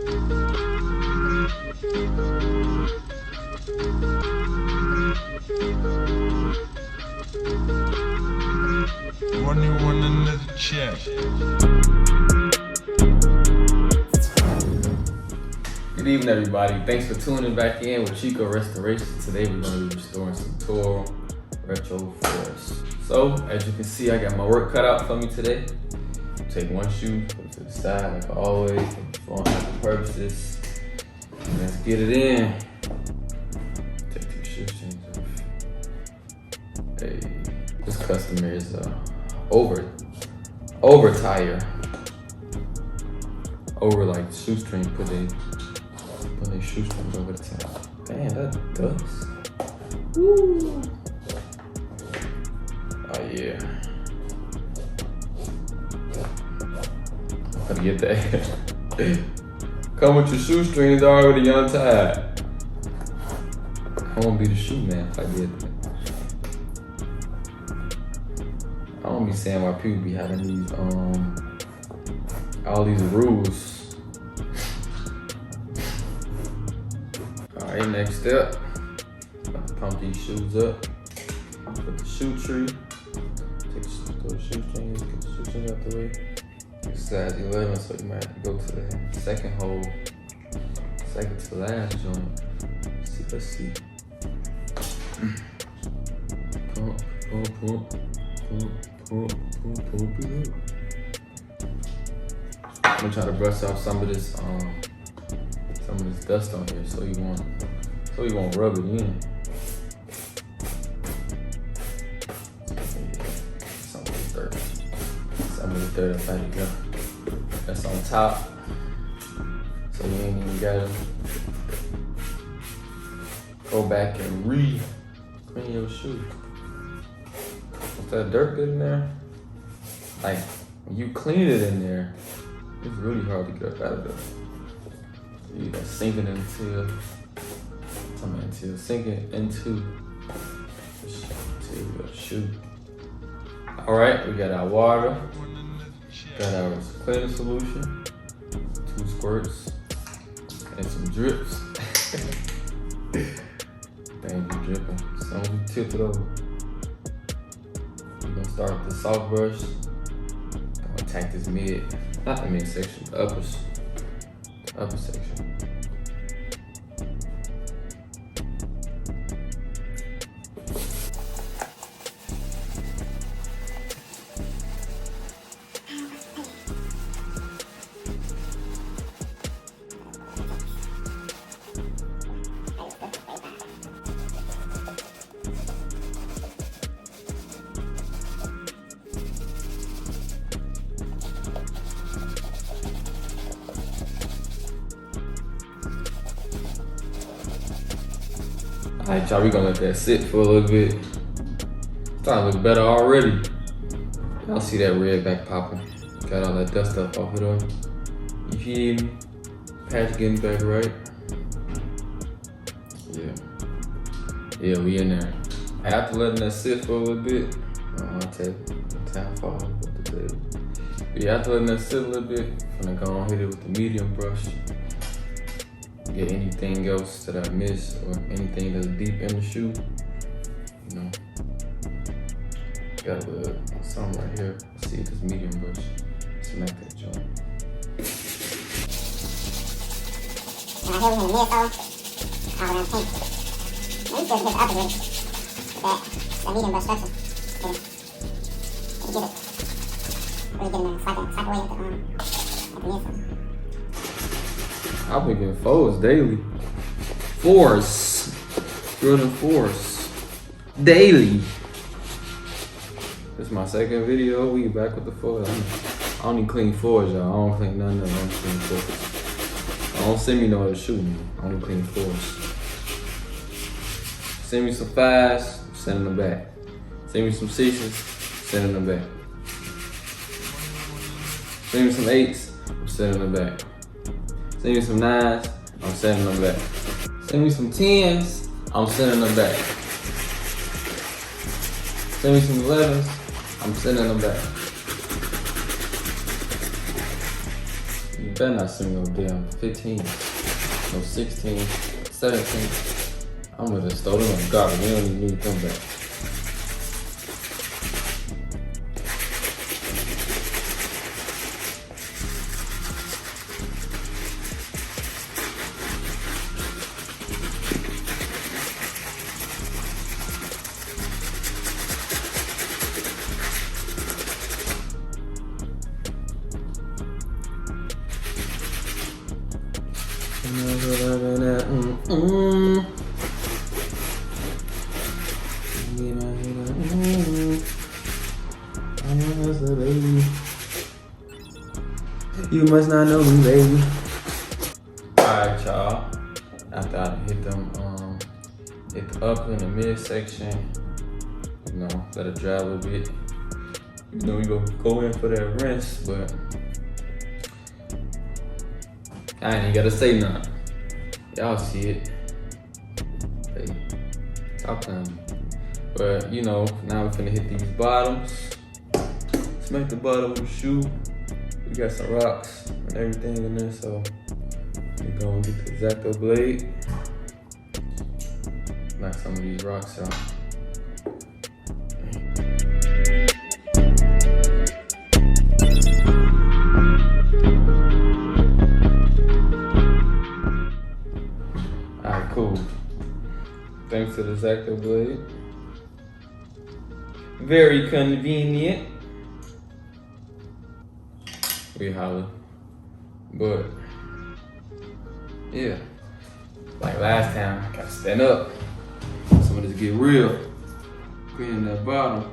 One another check. Good evening, everybody. Thanks for tuning back in with Chico Restoration. Today we're going to be restoring some Toro retro fours. So, as you can see, I got my work cut out for me today. Take one shoe, put it to the side like always, for all purposes. And let's get it in. Take two shoestrings off. Hey, this customer is over tire. Over like shoestring, put their shoestrings over the top. Damn, that does. Woo! Oh yeah. Gotta get that. Come with your shoestrings already untied. I won't be the shoe man if I did that. I don't be saying why people be having these all these rules. Alright, next step. About to pump these shoes up. Put the shoe tree. Throw the shoestrings, get the shoestrings out the way. It's size 11, so you might have to go to the second hole. Second to last joint. Let's see. Pump it up. I'm gonna try to brush off some of this dust on here, so you won't rub it in. Some of the dirt up out of here. That's on top, so you ain't even gotta go back and clean your shoe. If that dirt get in there, like when you clean it in there, it's really hard to get up out of there. You gotta sink it into your shoe. All right, we got our water, got our cleaning solution, 2 squirts, and some drips. Things be dripping. So we tip it over. We're gonna start with the soft brush. I'm gonna attack this not the mid section, the upper section. Alright, y'all, we gonna let that sit for a little bit. It's starting to look better already. Y'all see that red back popping. Got all that dust up off of them. You hear me? Patch getting back right. Yeah, we in there. After letting that sit for a little bit, I'll take time for what to do. Yeah, after letting that sit a little bit, I'm gonna go on hit it with the medium brush. Get anything else that I missed or anything that's deep in the shoe, you know. Got a little something right here. Let's see if this medium brush smack that joint. When I hear we in the midsole, I would think. Let me just hit the upper with that medium brush structure. Get it. Really get in there, slap away at the midsole. I've been getting fours daily. Fours. Jordan fours. Daily. This is my second video. We back with the fours. I don't even clean fours, y'all. I don't clean none of them. I don't clean fours. Don't send me no other shoe, man. I don't clean fours. Send me some fives, send them back. Send me some sixes, send them back. Send me some eights, I'm sending them back. Send me some 9s, I'm sending them back. Send me some 10s, I'm sending them back. Send me some 11s, I'm sending them back. better not send me no damn 15, no 16, 17. I'm gonna just throw them in the garbage. We don't even need them back. You must not know me, baby. Alright, y'all. After I hit them, hit the upper and the midsection, you know, let it dry a little bit. You know, we gonna go in for that rinse, but I ain't even gotta say nothing. Y'all see it. Hey, stop playing. But you know, now we're finna hit these bottoms. Smack the bottom of the shoe. We got some rocks and everything in there, so we're gonna get the X-Acto blade. Knock some of these rocks out. Alright, cool. Thanks to the X-Acto blade. Very convenient. We holler. But yeah, like last time, I gotta stand up. Some of this get real. Clean that bottom.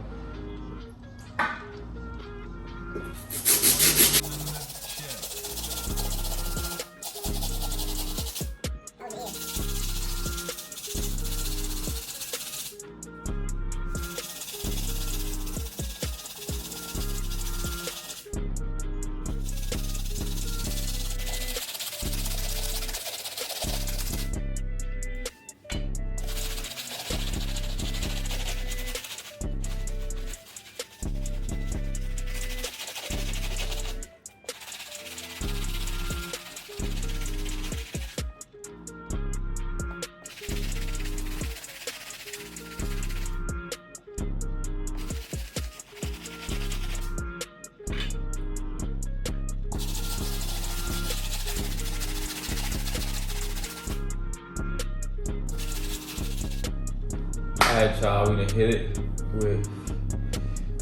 Alright, y'all, we done hit it with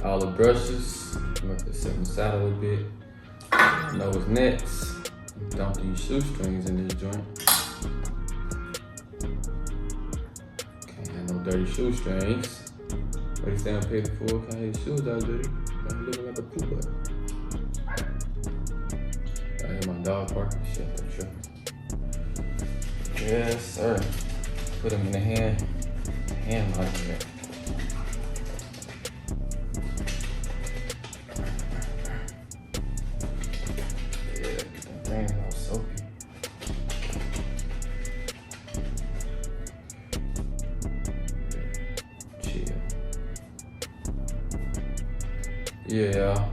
all the brushes. I'm gonna set them aside a little bit. You know what's next? Dump these shoestrings in this joint. Can't have no dirty shoestrings. What do you say I'm paid for? Can't have your shoes out dirty. I'm looking like a poop butt. I hear my dog barking. Shit, that's tripping. Yes, sir. Put them in the hand like that. Yeah, get them things all soapy. Chill. Yeah, y'all.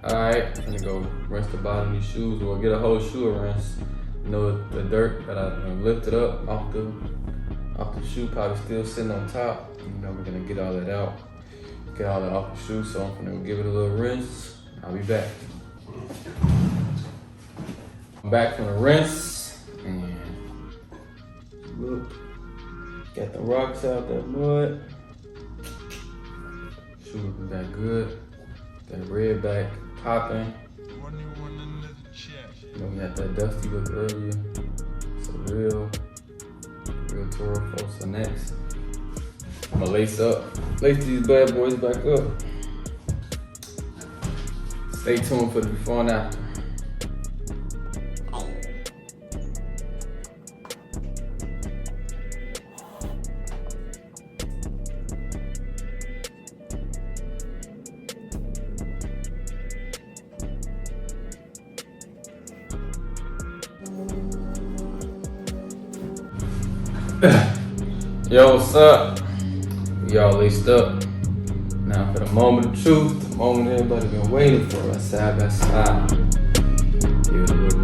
Alright, I'm gonna go rinse the bottom of these shoes, or get a whole shoe rinse. You know, the dirt that I lifted up off the shoe probably still sitting on top. You know, we're gonna get all that out. Get all that off the shoe, so I'm gonna give it a little rinse. I'll be back. I'm back from the rinse, and look, got the rocks out, that mud. Shoe looking back good. That red back popping. You know, we had that dusty look earlier. It's a real Toro folks. So next, I'm gonna lace these bad boys back up. Stay tuned for the before and after. Yo, what's up? Y'all laced up. Now for the moment of truth, the moment everybody been waiting for, us side by side. Give it a little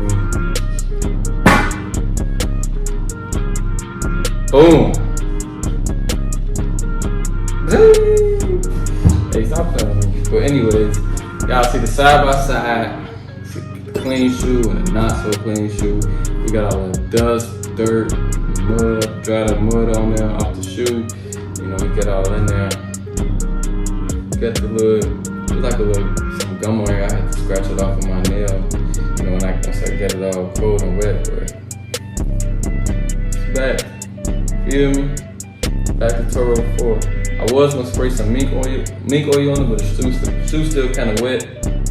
Boom. Hey, stop playing with me. But anyways, y'all see the side by side, see the clean shoe and the not so clean shoe. We got all the dust, dirt, mud, dried up mud on there off the shoe. You know, we get all in there. Got the little, it's like a little some gum on here. I had to scratch it off with my nail. You know, once I get it all cold and wet, but it's back. Feel me? Back to Toro 4. I was gonna spray some mink oil on it, but the shoe's still kind of wet.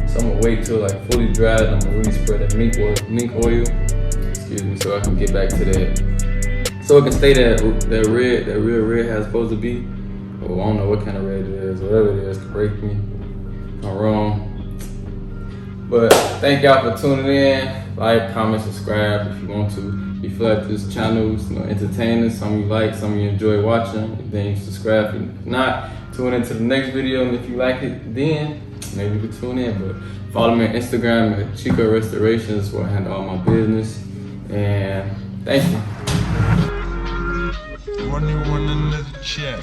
So I'm gonna wait till like fully dried. I'm gonna really spray that mink oil. Excuse me, so I can get back to that. So it can stay that real red how it's supposed to be. Oh, I don't know what kind of red it is. Whatever it is, correct me if I'm wrong. But thank y'all for tuning in. Like, comment, subscribe if you want to. If you feel like this channel is entertaining, some you like, some you enjoy watching, then you subscribe. If not, tune into the next video, and if you like it, then maybe you can tune in. But follow me on Instagram at Chico Restorations, where I handle all my business. And thank you. Running one another check.